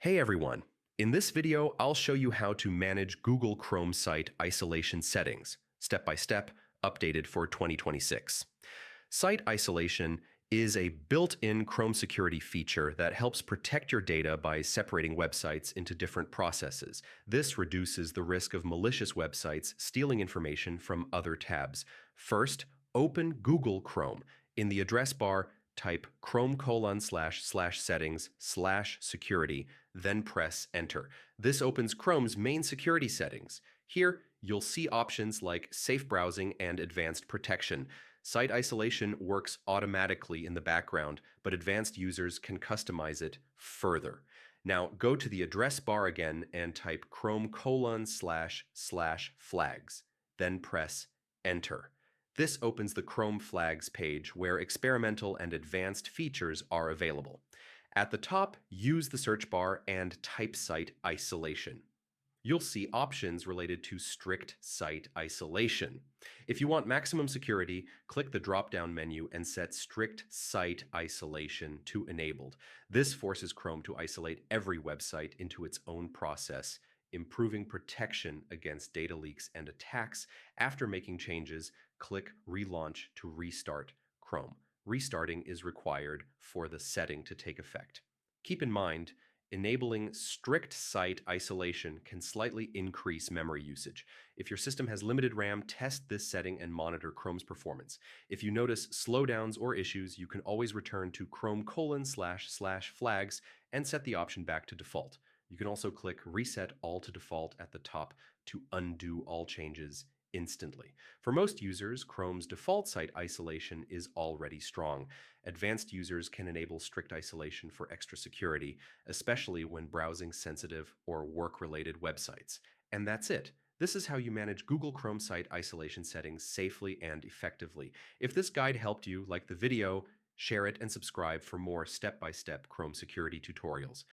Hey everyone! In this video, I'll show you how to manage Google Chrome site isolation settings, step by step, updated for 2026. Site isolation is a built-in Chrome security feature that helps protect your data by separating websites into different processes. This reduces the risk of malicious websites stealing information from other tabs. First, open Google Chrome. In the address bar, type chrome://settings/security, then press enter. This opens Chrome's main security settings. Here, you'll see options like safe browsing and advanced protection. Site isolation works automatically in the background, but advanced users can customize it further. Now go to the address bar again and type chrome://flags, then press enter. This opens the Chrome Flags page where experimental and advanced features are available. At the top, use the search bar and type site isolation. You'll see options related to strict site isolation. If you want maximum security, click the drop-down menu and set strict site isolation to enabled. This forces Chrome to isolate every website into its own process, improving protection against data leaks and attacks. After making changes, click Relaunch to restart Chrome. Restarting is required for the setting to take effect. Keep in mind, enabling strict site isolation can slightly increase memory usage. If your system has limited RAM, test this setting and monitor Chrome's performance. If you notice slowdowns or issues, you can always return to chrome://flags and set the option back to default. You can also click Reset All to Default at the top to undo all changes instantly. For most users, Chrome's default site isolation is already strong. Advanced users can enable strict isolation for extra security, especially when browsing sensitive or work-related websites. And that's it. This is how you manage Google Chrome site isolation settings safely and effectively. If this guide helped you, like the video, share it and subscribe for more step-by-step Chrome security tutorials.